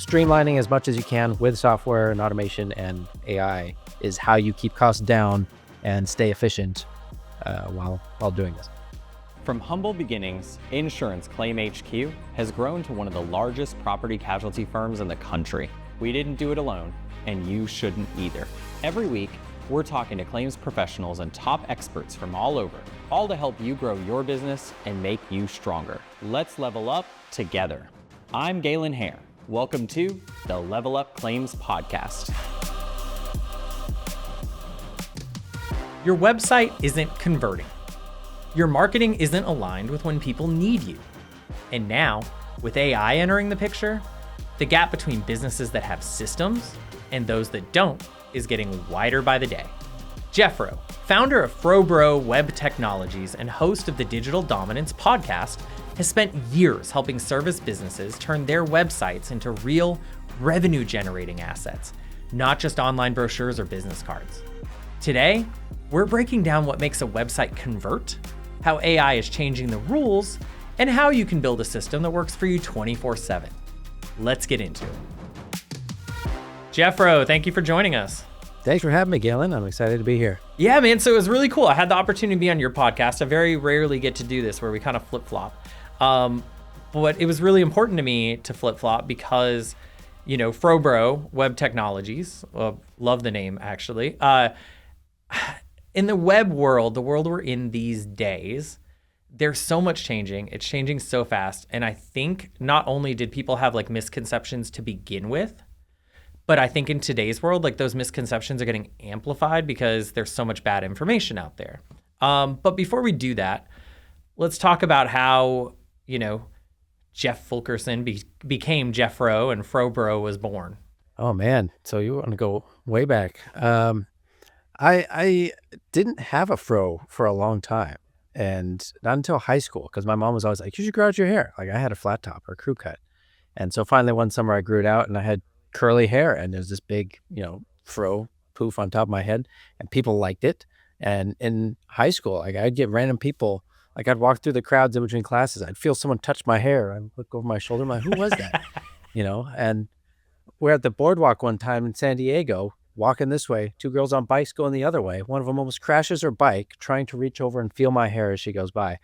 streamlining as much as you can with software and automation and AI is how you keep costs down and stay efficient while doing this. From humble beginnings, Insurance Claim HQ has grown to one of the largest property casualty firms in the country. We didn't do it alone, and you shouldn't either. Every week, we're talking to claims professionals and top experts from all over, all to help you grow your business and make you stronger. Let's level up together. I'm Galen Hare. Welcome to the Level Up Claims Podcast. Your website isn't converting. Your marketing isn't aligned with when people need you. And now, with AI entering the picture, the gap between businesses that have systems and those that don't is getting wider by the day. Jeffro, founder of FroBro Web Technologies and host of the Digital Dominance podcast, has spent years helping service businesses turn their websites into real revenue-generating assets, not just online brochures or business cards. Today, we're breaking down what makes a website convert, how AI is changing the rules, and how you can build a system that works for you 24/7. Let's get into it. Jeffro, thank you for joining us. Thanks for having me, Galen. I'm excited to be here. Yeah, man. So it was really cool. I had the opportunity to be on your podcast. I very rarely get to do this where we kind of flip-flop. But it was really important to me to flip-flop because, FroBro Web Technologies, love the name actually. In the web world, the world we're in these days, there's so much changing. It's changing so fast. And I think not only did people have misconceptions to begin with, but I think in today's world, those misconceptions are getting amplified because there's so much bad information out there. But before we do that, let's talk about how, Jeff Fulkerson became Jeffro and FroBro was born. Oh man, so you want to go way back. I didn't have a fro for a long time, and not until high school, because my mom was always like, you should grow out your hair. I had a flat top or crew cut. And so finally one summer I grew it out and I had curly hair, and there's this big, fro poof on top of my head, and people liked it. And in high school, I'd get random people, I'd walk through the crowds in between classes. I'd feel someone touch my hair. I'd look over my shoulder. I'm like, who was that? And we're at the boardwalk one time in San Diego, walking this way, two girls on bikes going the other way. One of them almost crashes her bike, trying to reach over and feel my hair as she goes by.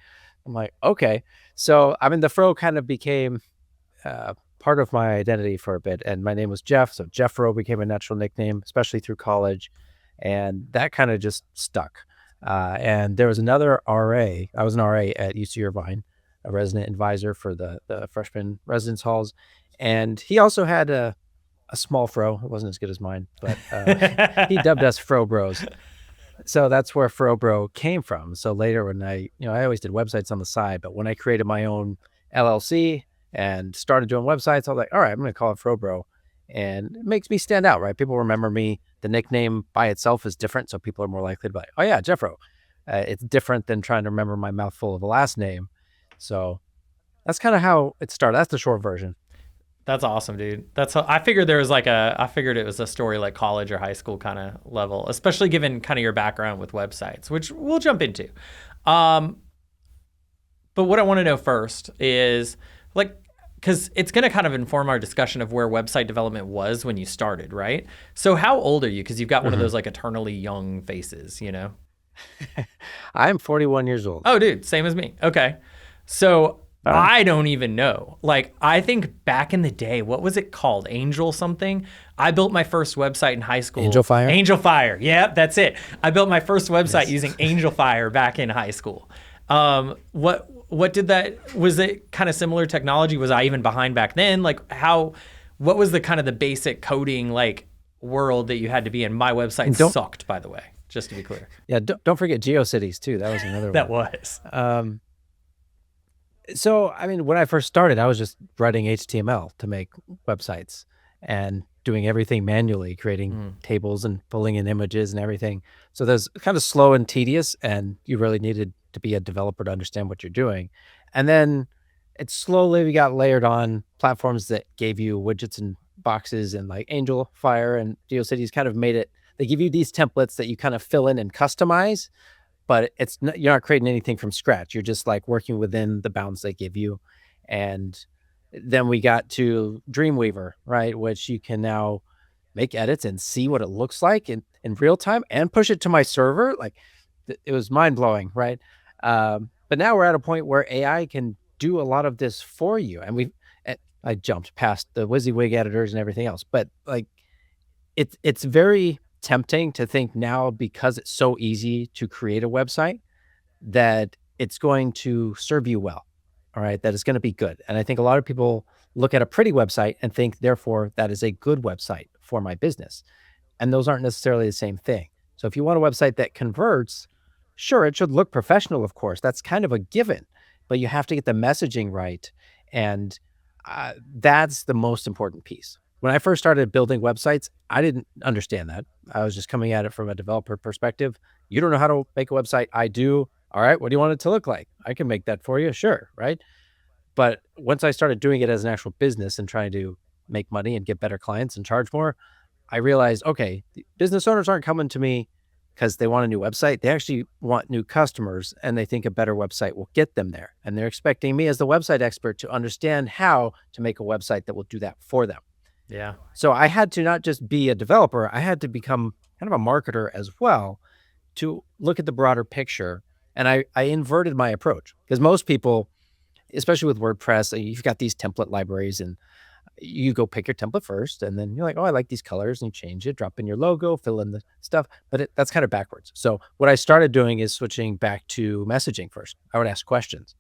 I'm like, okay. So, the fro kind of became part of my identity for a bit. And my name was Jeff. So Jeffro became a natural nickname, especially through college. And that kind of just stuck. And there was another RA. I was an RA at UC Irvine, a resident advisor for the freshman residence halls. And he also had a small fro. It wasn't as good as mine, but he dubbed us Fro Bros. So that's where FroBro came from. So later when I always did websites on the side, but when I created my own LLC and started doing websites, I was like, all right, I'm going to call it FroBro. And it makes me stand out, right? People remember me. The nickname by itself is different, so people are more likely to be like, oh yeah, Jeffro. It's different than trying to remember my mouthful of a last name. So that's kind of how it started. That's the short version. That's awesome, dude. I figured there was I figured it was a story like college or high school kind of level, especially given kind of your background with websites, which we'll jump into. But what I want to know first is because it's going to kind of inform our discussion of where website development was when you started, right? So how old are you? Because you've got one of those eternally young faces, I'm 41 years old. Oh, dude, same as me. Okay. So I don't even know. I think back in the day, what was it called? Angel something? I built my first website in high school. Angel Fire? Angel Fire. Yeah, that's it. I built my first website using Angel Fire back in high school. What did that, was it kind of similar technology? Was I even behind back then? What was the kind of the basic coding world that you had to be in? My website sucked, by the way, just to be clear. Yeah, don't forget GeoCities too. That was another that one. That was. So, when I first started, I was just writing HTML to make websites and doing everything manually, creating tables and pulling in images and everything. So that's kind of slow and tedious, and you really needed to be a developer to understand what you're doing. And then it slowly we got layered on platforms that gave you widgets and boxes, and Angel Fire and GeoCities kind of made it, they give you these templates that you kind of fill in and customize, but you're not creating anything from scratch. You're just working within the bounds they give you. And Then we got to Dreamweaver, right? Which you can now make edits and see what it looks like in real time and push it to my server. Like it was mind blowing, right? But now we're at a point where AI can do a lot of this for you. And I jumped past the WYSIWYG editors and everything else, but like it's very tempting to think now, because it's so easy to create a website, that it's going to serve you well. All right. That it's going to be good. And I think a lot of people look at a pretty website and think, therefore, that is a good website for my business. And those aren't necessarily the same thing. So if you want a website that converts, sure, it should look professional, of course. That's kind of a given, but you have to get the messaging right. And that's the most important piece. When I first started building websites, I didn't understand that. I was just coming at it from a developer perspective. You don't know how to make a website. I do. All right. What do you want it to look like? I can make that for you. Sure. Right. But once I started doing it as an actual business and trying to make money and get better clients and charge more, I realized, okay, the business owners aren't coming to me because they want a new website. They actually want new customers, and they think a better website will get them there. And they're expecting me as the website expert to understand how to make a website that will do that for them. Yeah. So I had to not just be a developer, I had to become kind of a marketer as well to look at the broader picture. And I inverted my approach, because most people, especially with WordPress, you've got these template libraries and you go pick your template first, and then you're like, oh, I like these colors, and you change it, drop in your logo, fill in the stuff. But that's kind of backwards. So what I started doing is switching back to messaging first. I would ask questions.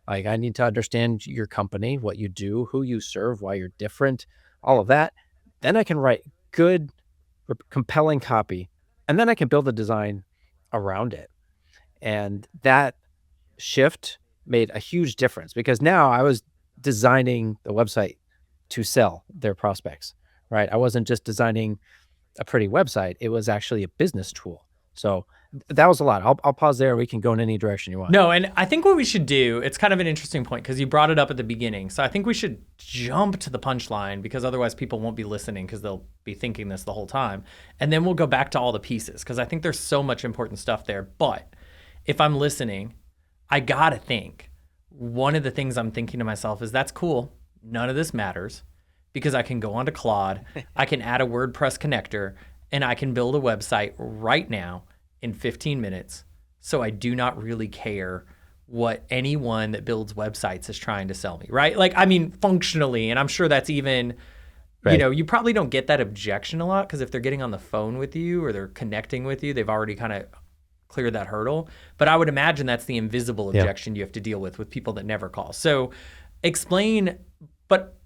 Like, I need to understand your company, what you do, who you serve, why you're different, all of that. Then I can write good, compelling copy, and then I can build a design around it. And that shift made a huge difference, because now I was designing the website to sell their prospects, right? I wasn't just designing a pretty website. It was actually a business tool. So that was a lot. I'll pause there. We can go in any direction you want. No, and I think what we should do, it's kind of an interesting point because you brought it up at the beginning. So I think we should jump to the punchline, because otherwise people won't be listening because they'll be thinking this the whole time. And then we'll go back to all the pieces, because I think there's so much important stuff there. But if I'm listening, I got to think. One of the things I'm thinking to myself is, that's cool. None of this matters, because I can go onto Claude, I can add a WordPress connector, and I can build a website right now in 15 minutes. So I do not really care what anyone that builds websites is trying to sell me, right? Like, I mean, functionally, and I'm sure that's even, Right. you probably don't get that objection a lot, because if they're getting on the phone with you or they're connecting with you, they've already kind of cleared that hurdle. But I would imagine that's the invisible objection you have to deal with people that never call. So explain, but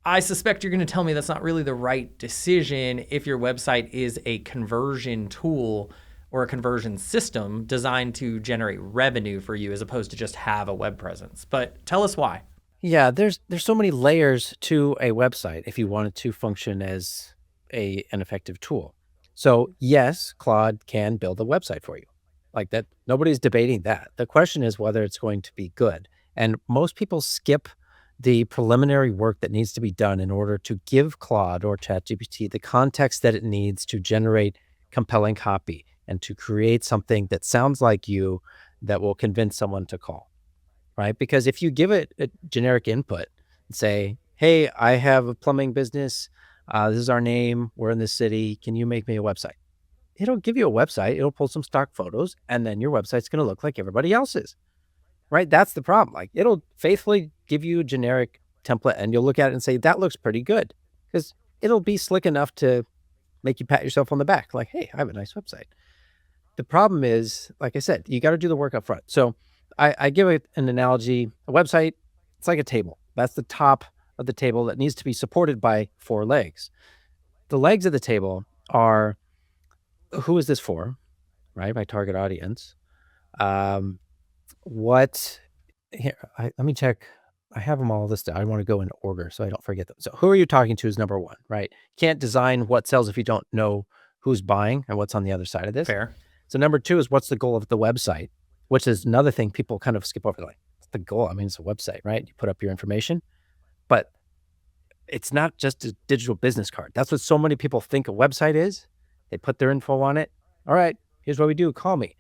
I suspect you're going to tell me that's not really the right decision if your website is a conversion tool or a conversion system designed to generate revenue for you, as opposed to just have a web presence. But tell us why. Yeah, there's so many layers to a website if you want it to function as an effective tool. So yes, Claude can build a website for you. Like that, nobody's debating that. The question is whether it's going to be good. And most people skip the preliminary work that needs to be done in order to give Claude or ChatGPT the context that it needs to generate compelling copy and to create something that sounds like you, that will convince someone to call, right? Because if you give it a generic input and say, hey, I have a plumbing business, this is our name, we're in this city, can you make me a website? It'll give you a website, it'll pull some stock photos, and then your website's going to look like everybody else's, right? That's the problem. Like, it'll faithfully give you a generic template, and you'll look at it and say, that looks pretty good, because it'll be slick enough to make you pat yourself on the back. Like, hey, I have a nice website. The problem is, like I said, you got to do the work up front. So I give it an analogy. A website, it's like a table. That's the top of the table that needs to be supported by 4 legs. The legs of the table are, who is this for, right? My target audience. Let me check. I have them all listed. I want to go in order so I don't forget them. So who are you talking to is number 1, right? You can't design what sells if you don't know who's buying and what's on the other side of this. Fair. So number 2 is, what's the goal of the website, which is another thing people kind of skip over. Like, what's the goal? I mean, it's a website, right? You put up your information, but it's not just a digital business card. That's what so many people think a website is. They put their info on it. All right, here's what we do. Call me.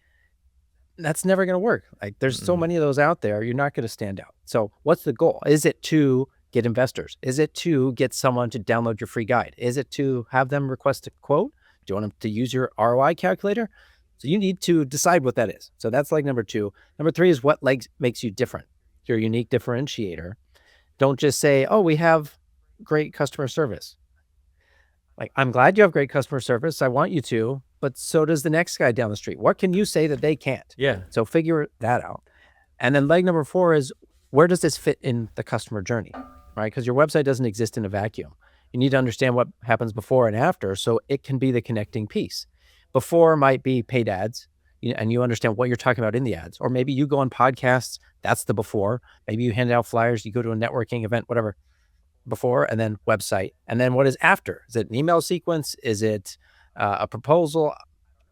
That's never going to work. Like, there's so many of those out there. You're not going to stand out. So what's the goal? Is it to get investors? Is it to get someone to download your free guide? Is it to have them request a quote? Do you want them to use your ROI calculator? So you need to decide what that is. So that's like number 2. Number 3 is what makes you different, your unique differentiator. Don't just say, oh, we have great customer service. Like, I'm glad you have great customer service. I want you to, but so does the next guy down the street. What can you say that they can't? Yeah. So figure that out. And then leg number 4 is, where does this fit in the customer journey, right? Because your website doesn't exist in a vacuum. You need to understand what happens before and after, so it can be the connecting piece. Before might be paid ads, and you understand what you're talking about in the ads. Or maybe you go on podcasts, that's the before. Maybe you hand out flyers, you go to a networking event, whatever. Before, and then website. And then what is after? Is it an email sequence? Is it a proposal?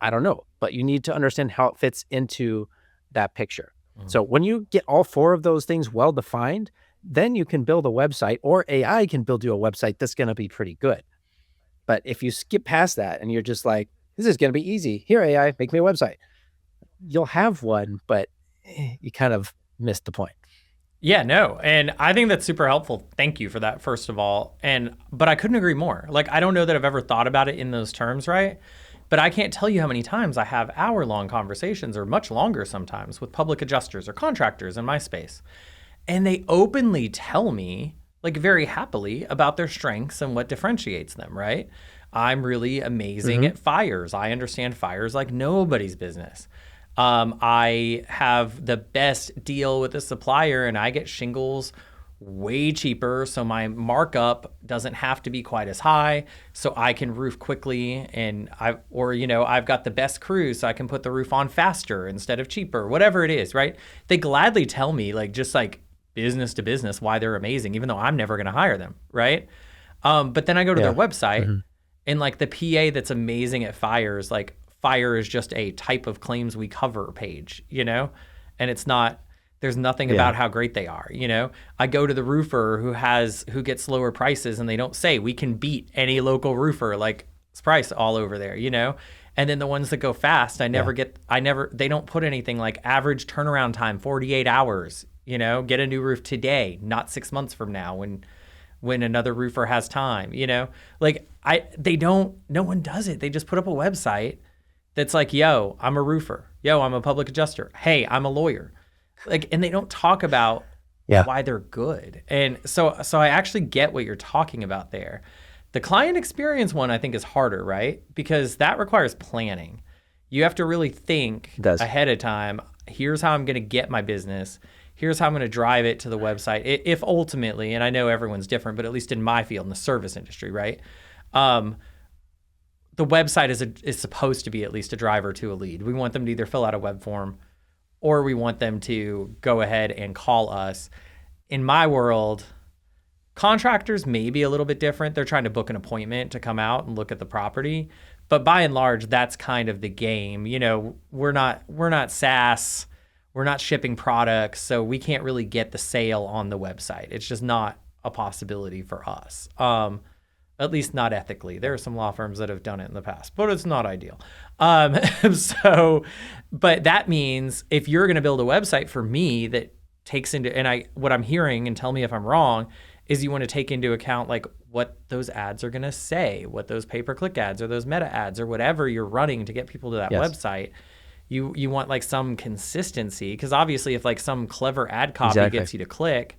I don't know, but you need to understand how it fits into that picture. So when you get all 4 of those things well defined, then you can build a website, or AI can build you a website that's going to be pretty good. But if you skip past that and you're just like, this is going to be easy, here, AI, make me a website, you'll have one, but you kind of missed the point. Yeah, no. And I think that's super helpful. Thank you for that, first of all. But I couldn't agree more. Like, I don't know that I've ever thought about it in those terms, right? But I can't tell you how many times I have hour-long conversations, or much longer sometimes, with public adjusters or contractors in my space. And they openly tell me, like, very happily, about their strengths and what differentiates them, right? I'm really amazing at fires. I understand fires like nobody's business. I have the best deal with the supplier, and I get shingles way cheaper, so my markup doesn't have to be quite as high, so I can roof quickly, and I've got the best crew, so I can put the roof on faster instead of cheaper, whatever it is, right? They gladly tell me, like, just like business to business, why they're amazing, even though I'm never going to hire them, right? But then I go to their website, and like the PA that's amazing at fires, like, fire is just a type of claims we cover page, and it's not, there's nothing about how great they are. I go to the roofer who gets lower prices, and they don't say we can beat any local roofer, like, it's price all over there, and then the ones that go fast, they don't put anything like average turnaround time, 48 hours, get a new roof today, not 6 months from now when another roofer has time, like no one does it. They just put up a website that's like, yo, I'm a roofer. Yo, I'm a public adjuster. Hey, I'm a lawyer. Like, and they don't talk about why they're good. And so I actually get what you're talking about there. The client experience one, I think, is harder, right? Because that requires planning. You have to really think ahead of time. Here's how I'm going to get my business. Here's how I'm going to drive it to the website. If ultimately, and I know everyone's different, but at least in my field, in the service industry, right? The website is supposed to be at least a driver to a lead. We want them to either fill out a web form, or we want them to go ahead and call us. In my world, contractors may be a little bit different. They're trying to book an appointment to come out and look at the property. But by and large, that's kind of the game. We're not SaaS. We're not shipping products, so we can't really get the sale on the website. It's just not a possibility for us. At least not ethically. There are some law firms that have done it in the past, but it's not ideal. But that means if you're going to build a website for me that takes into, what I'm hearing, and tell me if I'm wrong, is you want to take into account like what those ads are going to say, what those pay-per-click ads or those meta ads or whatever you're running to get people to that website. You want like some consistency, because obviously if like some clever ad copy gets you to click,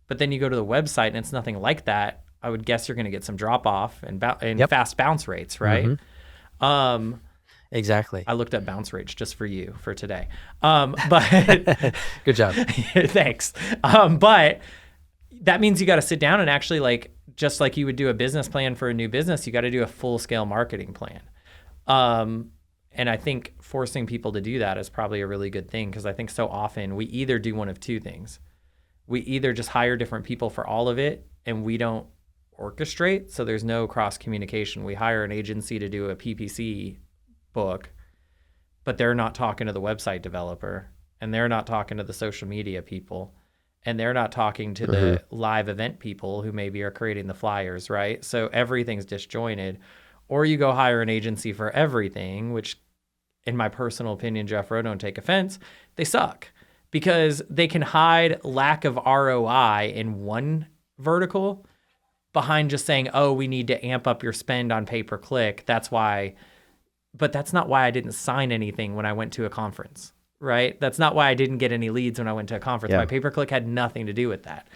but then you go to the website and it's nothing like that, I would guess you're going to get some drop off and fast bounce rates, right? Exactly. I looked at bounce rates just for you for today. But good job. Thanks. But that means you got to sit down and actually, like, just like you would do a business plan for a new business, you got to do a full scale marketing plan. And I think forcing people to do that is probably a really good thing, because I think so often we either do one of two things. We either just hire different people for all of it and we don't orchestrate, so there's no cross communication. We hire an agency to do a PPC book, but they're not talking to the website developer, and they're not talking to the social media people, and they're not talking to the live event people who maybe are creating the flyers, right? So everything's disjointed. Or you go hire an agency for everything, which in my personal opinion, Jeffro, don't take offense, they suck, because they can hide lack of ROI in one vertical behind just saying, oh, we need to amp up your spend on pay-per-click. That's why, but that's not why I didn't sign anything when I went to a conference, right? That's not why I didn't get any leads when I went to a conference. Yeah. My pay-per-click had nothing to do with that.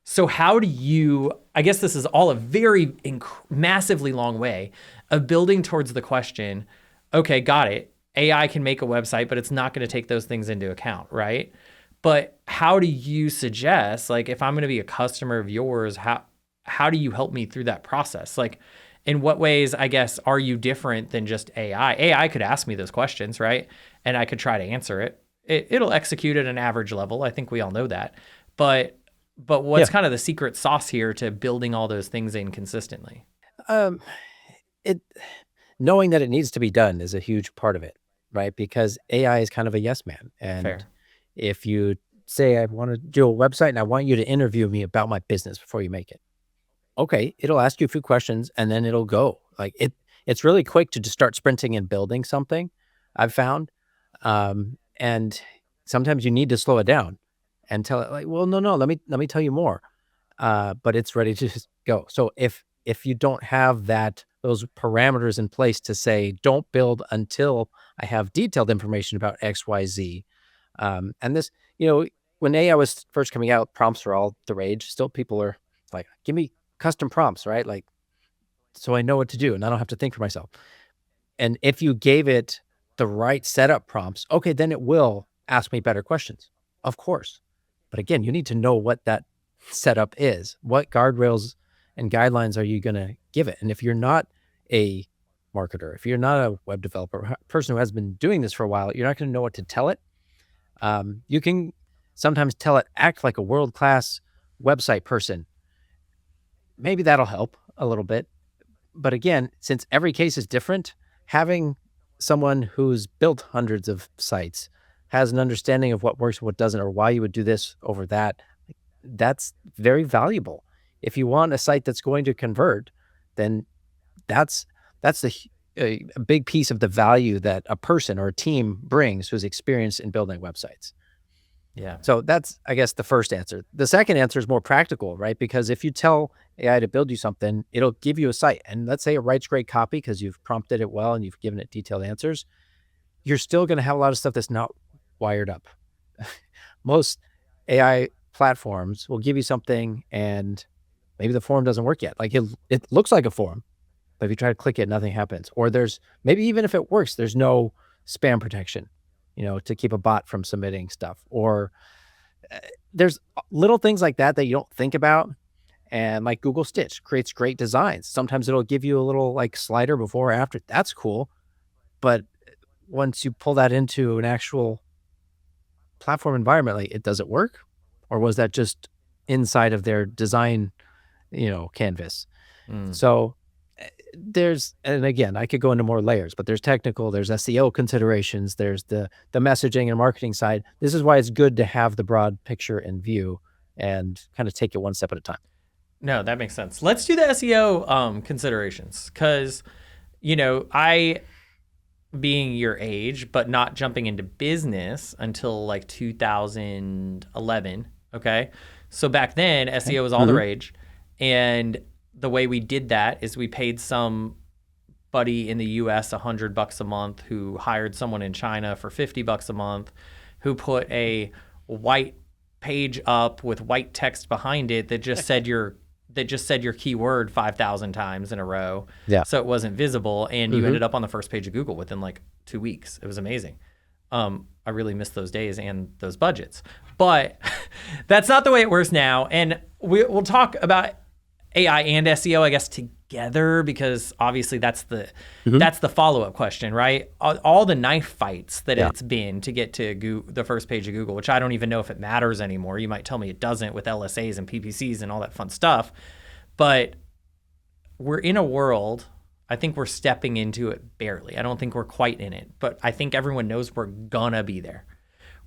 So how do you, I guess this is all a very massively long way of building towards the question, okay, got it. AI can make a website, but it's not going to take those things into account, right? But how do you suggest, like, if I'm going to be a customer of yours, how do you help me through that process? Like, in what ways, I guess, are you different than just AI? AI could ask me those questions, right? And I could try to answer it. It'll execute at an average level. I think we all know that. But what's kind of the secret sauce here to building all those things in consistently? Knowing that it needs to be done is a huge part of it, right? Because AI is kind of a yes man. And Fair. if you say, I want to do a website and I want you to interview me about my business before you make it. Okay, it'll ask you a few questions and then it'll go. Like it's really quick to just start sprinting and building something, I've found. And sometimes you need to slow it down and tell it like, well, no, let me tell you more. But it's ready to just go. So if you don't have those parameters in place to say, don't build until I have detailed information about X, Y, Z. And this, when AI was first coming out, prompts were all the rage. Still people are like, give me custom prompts, right? Like, so I know what to do and I don't have to think for myself. And if you gave it the right setup prompts, okay, then it will ask me better questions, of course. But again, you need to know what that setup is. What guardrails and guidelines are you going to give it? And if you're not a marketer, if you're not a web developer, a person who has been doing this for a while, you're not going to know what to tell it. You can sometimes tell it, act like a world-class website person. Maybe that'll help a little bit. But again, since every case is different, having someone who's built hundreds of sites, has an understanding of what works, what doesn't, or why you would do this over that, that's very valuable. If you want a site that's going to convert, then that's a big piece of the value that a person or a team brings who's experienced in building websites. Yeah. So that's, I guess, the first answer. The second answer is more practical, right? Because if you tell AI to build you something, it'll give you a site. And let's say it writes great copy because you've prompted it well and you've given it detailed answers. You're still going to have a lot of stuff that's not wired up. Most AI platforms will give you something and maybe the form doesn't work yet. Like it looks like a form, but if you try to click it, nothing happens. Or there's maybe even if it works, there's no spam protection, to keep a bot from submitting stuff. Or there's little things like that you don't think about. And like Google Stitch creates great designs. Sometimes it'll give you a little like slider before or after. That's cool. But once you pull that into an actual platform environment, like does it work? Or was that just inside of their design, canvas? So and again, I could go into more layers, but there's technical, there's SEO considerations, there's the messaging and marketing side. This is why it's good to have the broad picture in view and kind of take it one step at a time. No, that makes sense. Let's do the SEO considerations because, I, being your age, but not jumping into business until like 2011. Okay. So back then, SEO was all the rage. And the way we did that is we paid somebody in the US $100 a month who hired someone in China for $50 a month, who put a white page up with white text behind it that just said your keyword 5,000 times in a row. Yeah. So it wasn't visible. And you ended up on the first page of Google within like 2 weeks. It was amazing. I really miss those days and those budgets, but that's not the way it works now. And we'll talk about AI and SEO, I guess, together, because obviously that's the follow-up question, right? All the knife fights that it's been to get to the first page of Google, which I don't even know if it matters anymore. You might tell me it doesn't with LSAs and PPCs and all that fun stuff, but we're in a world, I think we're stepping into it barely. I don't think we're quite in it, but I think everyone knows we're gonna be there.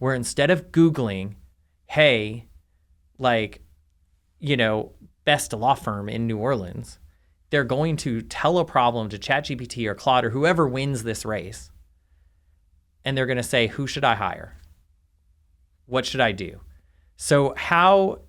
Where instead of Googling, hey, best law firm in New Orleans, they're going to tell a problem to ChatGPT or Claude or whoever wins this race. And they're going to say, who should I hire? What should I do? So how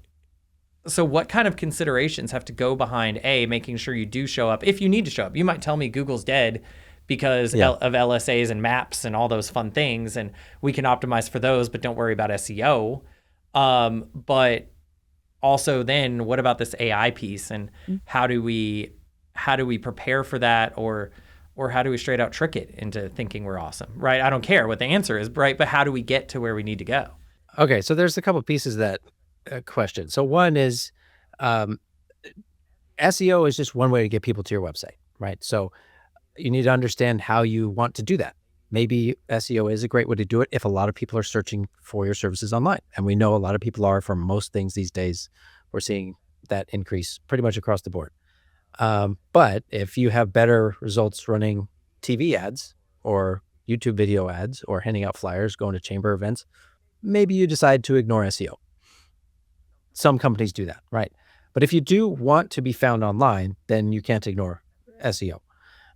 So what kind of considerations have to go behind making sure you do show up if you need to show up? You might tell me Google's dead because Yeah. of LSAs and maps and all those fun things, and we can optimize for those, but don't worry about SEO. But also, then what about this AI piece, and how do we prepare for that, or how do we straight out trick it into thinking we're awesome, right? I don't care what the answer is, right? But how do we get to where we need to go? Okay, so there's a couple pieces of that question. So one is SEO is just one way to get people to your website, right? So you need to understand how you want to do that. Maybe SEO is a great way to do it if a lot of people are searching for your services online. And we know a lot of people are for most things these days. We're seeing that increase pretty much across the board. But if you have better results running TV ads or YouTube video ads or handing out flyers, going to chamber events, maybe you decide to ignore SEO. Some companies do that, right? But if you do want to be found online, then you can't ignore SEO.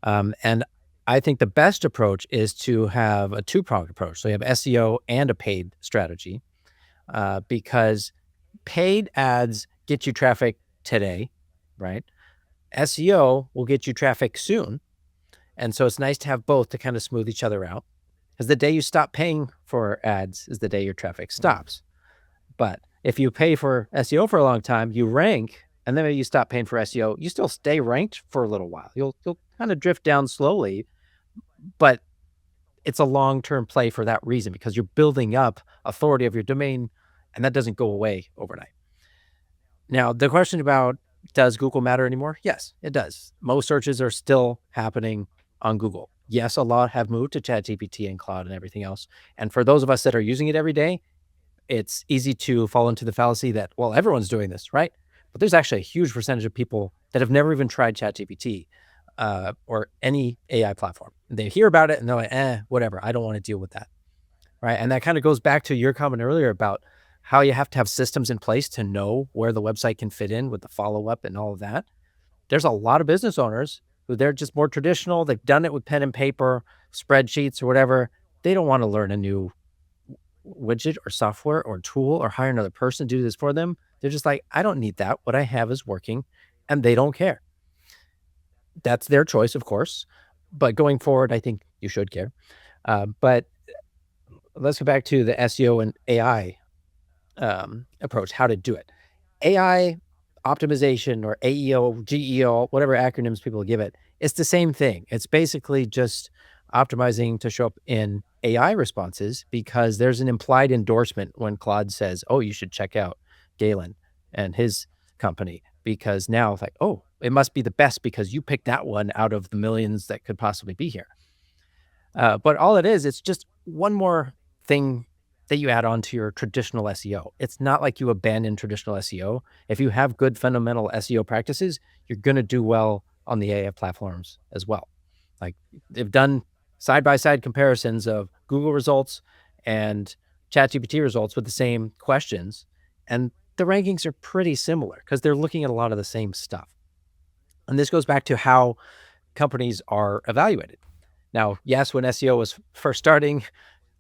And I think the best approach is to have a two-pronged approach. So you have SEO and a paid strategy, because paid ads get you traffic today, right? SEO will get you traffic soon. And so it's nice to have both to kind of smooth each other out, because the day you stop paying for ads is the day your traffic stops. But if you pay for SEO for a long time, you rank, and then you stop paying for SEO, you still stay ranked for a little while. You'll kind of drift down slowly, but it's a long-term play for that reason, because you're building up authority of your domain, and that doesn't go away overnight. Now, the question about does Google matter anymore? Yes, it does. Most searches are still happening on Google. Yes, a lot have moved to ChatGPT and cloud and everything else. And for those of us that are using it every day, it's easy to fall into the fallacy that, well, everyone's doing this, right? But there's actually a huge percentage of people that have never even tried ChatGPT or any AI platform. They hear about it and they're like, whatever, I don't want to deal with that, right? And that kind of goes back to your comment earlier about how you have to have systems in place to know where the website can fit in with the follow-up and all of that. There's a lot of business owners who they're just more traditional. They've done it with pen and paper, spreadsheets or whatever. They don't want to learn a new widget or software or tool or hire another person to do this for them. They're just like, I don't need that. What I have is working, and they don't care. That's their choice, of course. But going forward, I think you should care. But let's go back to the SEO and AI approach, how to do it. AI optimization or AEO, GEO, whatever acronyms people give it, it's the same thing. It's basically just optimizing to show up in AI responses, because there's an implied endorsement when Claude says, oh, you should check out Galen and his company, because now it's like, oh, it must be the best because you picked that one out of the millions that could possibly be here. But all it is, it's just one more thing that you add on to your traditional SEO. It's not like you abandon traditional SEO. If you have good fundamental SEO practices, you're going to do well on the AI platforms as well. Like, they've done side-by-side comparisons of Google results and ChatGPT results with the same questions, and the rankings are pretty similar because they're looking at a lot of the same stuff. And this goes back to how companies are evaluated. Now, yes, when SEO was first starting,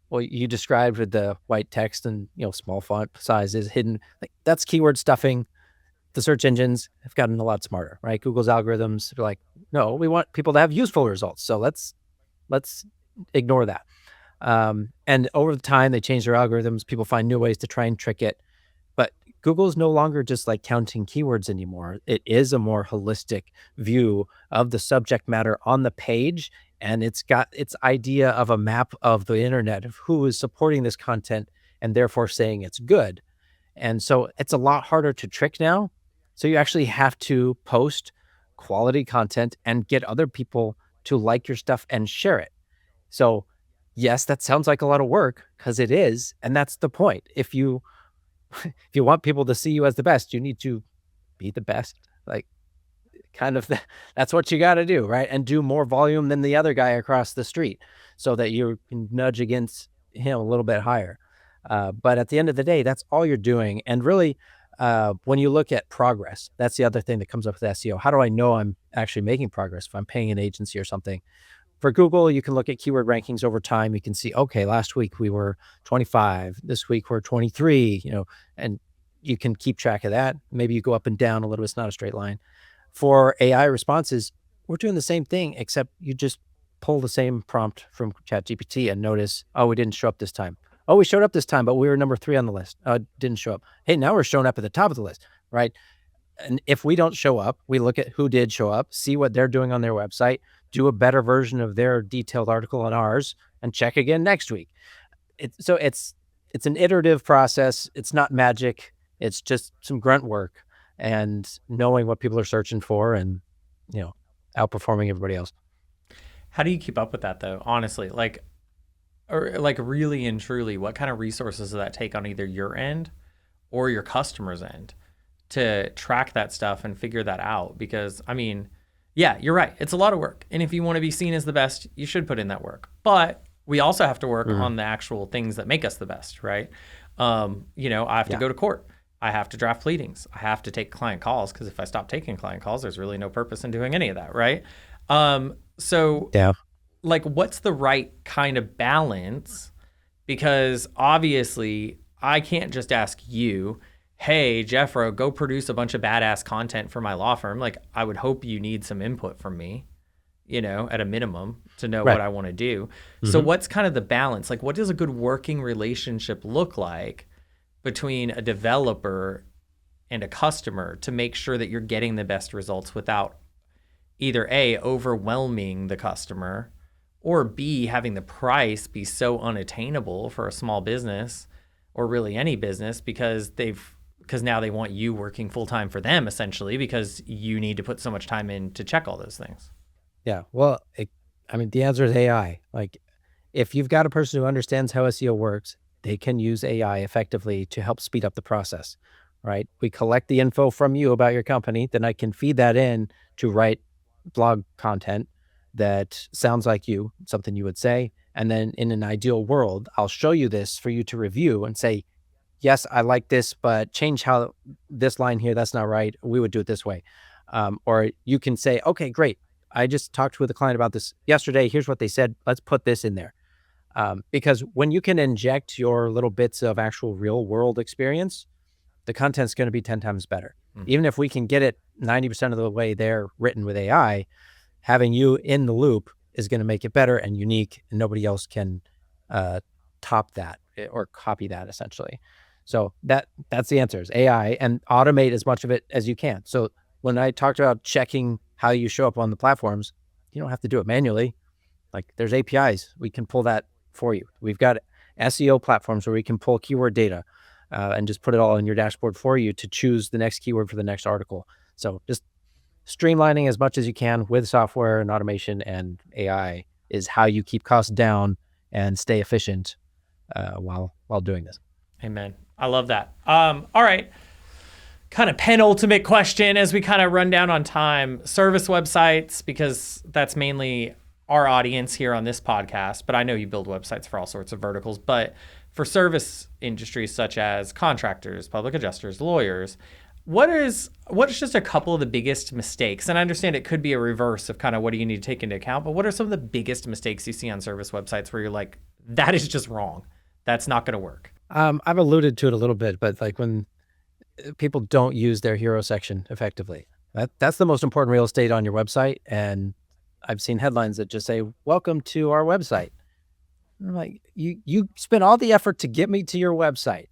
well, you described with the white text and, small font sizes, hidden, like, that's keyword stuffing. The search engines have gotten a lot smarter, right? Google's algorithms are like, no, we want people to have useful results. So let's ignore that. And over the time, they change their algorithms. People find new ways to try and trick it. But Google's no longer just like counting keywords anymore. It is a more holistic view of the subject matter on the page. And it's got its idea of a map of the internet of who is supporting this content and therefore saying it's good. And so it's a lot harder to trick now. So you actually have to post quality content and get other people to like your stuff and share it. So yes, that sounds like a lot of work, because it is. And that's the point. If you want people to see you as the best, you need to be the best. Like, that's what you got to do, right? And do more volume than the other guy across the street so that you can nudge against him a little bit higher. But at the end of the day, that's all you're doing. And really, when you look at progress, that's the other thing that comes up with SEO. How do I know I'm actually making progress if I'm paying an agency or something? For Google, you can look at keyword rankings over time. You can see, okay, last week we were 25, this week we're 23, and you can keep track of that. Maybe you go up and down a little bit. It's not a straight line. For AI responses, we're doing the same thing, except you just pull the same prompt from ChatGPT and notice, oh, we didn't show up this time. Oh, we showed up this time, but we were number 3 on the list. Didn't show up. Hey, now we're showing up at the top of the list, right? And if we don't show up, we look at who did show up, see what they're doing on their website, do a better version of their detailed article on ours, and check again next week. So it's an iterative process. It's not magic. It's just some grunt work and knowing what people are searching for and, outperforming everybody else. How do you keep up with that though? Honestly, really and truly, what kind of resources does that take on either your end or your customer's end to track that stuff and figure that out? Because yeah, you're right. It's a lot of work. And if you want to be seen as the best, you should put in that work. But we also have to work on the actual things that make us the best, right? I have to go to court. I have to draft pleadings. I have to take client calls, because if I stop taking client calls, there's really no purpose in doing any of that, right? What's the right kind of balance? Because obviously I can't just ask you, hey, Jeffro, go produce a bunch of badass content for my law firm. Like, I would hope you need some input from me, at a minimum, to know what I want to do. Mm-hmm. So what's kind of the balance? Like, what does a good working relationship look like between a developer and a customer to make sure that you're getting the best results without either A, overwhelming the customer, or B, having the price be so unattainable for a small business or really any business because now they want you working full time for them, essentially, because you need to put so much time in to check all those things. Yeah. Well, the answer is AI. Like, if you've got a person who understands how SEO works, they can use AI effectively to help speed up the process, right? We collect the info from you about your company, then I can feed that in to write blog content that sounds like you, something you would say. And then in an ideal world, I'll show you this for you to review and say, yes, I like this, but change how this line here, that's not right. We would do it this way. Or you can say, okay, great. I just talked with a client about this yesterday. Here's what they said. Let's put this in there. Because when you can inject your little bits of actual real world experience, the content's going to be 10 times better. Mm-hmm. Even if we can get it 90% of the way there written with AI, having you in the loop is going to make it better and unique, and nobody else can top that or copy that, essentially. So that's the answer, is AI, and automate as much of it as you can. So when I talked about checking how you show up on the platforms, you don't have to do it manually. Like, there's APIs. We can pull that for you. We've got SEO platforms where we can pull keyword data and just put it all in your dashboard for you to choose the next keyword for the next article. So just streamlining as much as you can with software and automation and AI is how you keep costs down and stay efficient while doing this. Amen. I love that. All right. Kind of penultimate question as we kind of run down on time. Service websites, because that's mainly our audience here on this podcast, but I know you build websites for all sorts of verticals. But for service industries such as contractors, public adjusters, lawyers, what is just a couple of the biggest mistakes? And I understand it could be a reverse of kind of what do you need to take into account, but what are some of the biggest mistakes you see on service websites where you're like, that is just wrong. That's not going to work? I've alluded to it a little bit, but like when people don't use their hero section effectively, that's the most important real estate on your website. And I've seen headlines that just say, welcome to our website. And I'm like, you spent all the effort to get me to your website.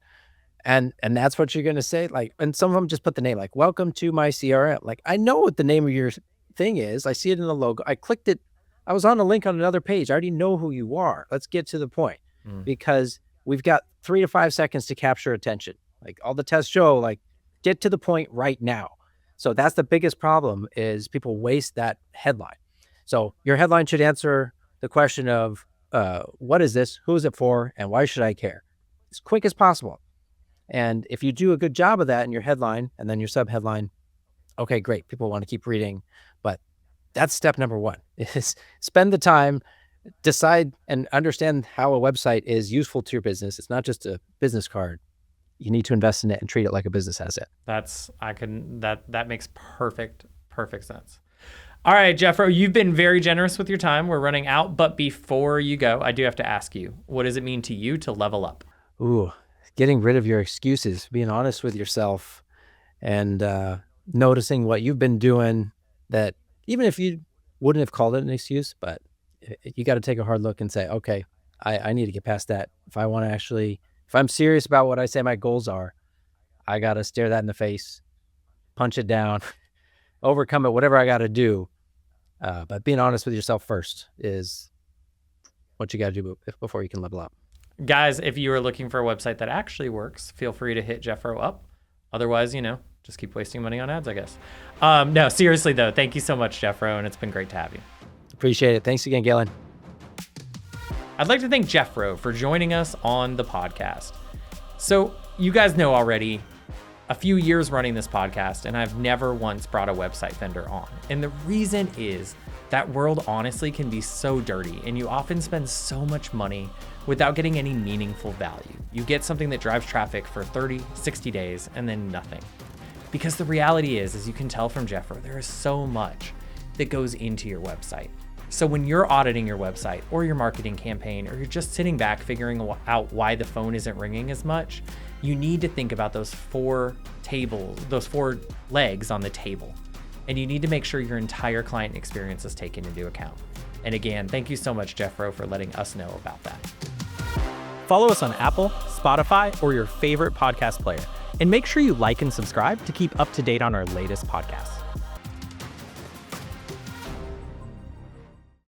And that's what you're going to say? Like, and some of them just put the name, like, welcome to my CRM. Like, I know what the name of your thing is. I see it in the logo. I clicked it. I was on a link on another page. I already know who you are. Let's get to the point. Because we've got 3 to 5 seconds to capture attention. Like, all the tests show, like, get to the point right now. So that's the biggest problem, is people waste that headline. So your headline should answer the question of, what is this? Who is it for? And why should I care? As quick as possible. And if you do a good job of that in your headline and then your subheadline, okay, great. People want to keep reading. But that's step number 1, is spend the time, decide and understand how a website is useful to your business. It's not just a business card. You need to invest in it and treat it like a business asset. That makes perfect sense. All right, Jeffro, you've been very generous with your time. We're running out, but before you go, I do have to ask you, what does it mean to you to level up? Ooh, getting rid of your excuses, being honest with yourself, and noticing what you've been doing that even if you wouldn't have called it an excuse, but you got to take a hard look and say, okay, I need to get past that. If I want to actually, if I'm serious about what I say my goals are, I got to stare that in the face, punch it down, overcome it, whatever I got to do. But being honest with yourself first is what you got to do before you can level up. Guys, if you are looking for a website that actually works, feel free to hit Jeffro up. Otherwise, just keep wasting money on ads, I guess. No, seriously though, thank you so much, Jeffro, and it's been great to have you. Appreciate it. Thanks again, Galen. I'd like to thank Jeffro for joining us on the podcast. So you guys know already, a few years running this podcast, and I've never once brought a website vendor on. And the reason is that world honestly can be so dirty, and you often spend so much money without getting any meaningful value. You get something that drives traffic for 30, 60 days, and then nothing. Because the reality is, as you can tell from Jeffro, there is so much that goes into your website. So when you're auditing your website or your marketing campaign, or you're just sitting back figuring out why the phone isn't ringing as much, you need to think about those four legs on the table. And you need to make sure your entire client experience is taken into account. And again, thank you so much, Jeffro, for letting us know about that. Follow us on Apple, Spotify, or your favorite podcast player. And make sure you like and subscribe to keep up to date on our latest podcasts.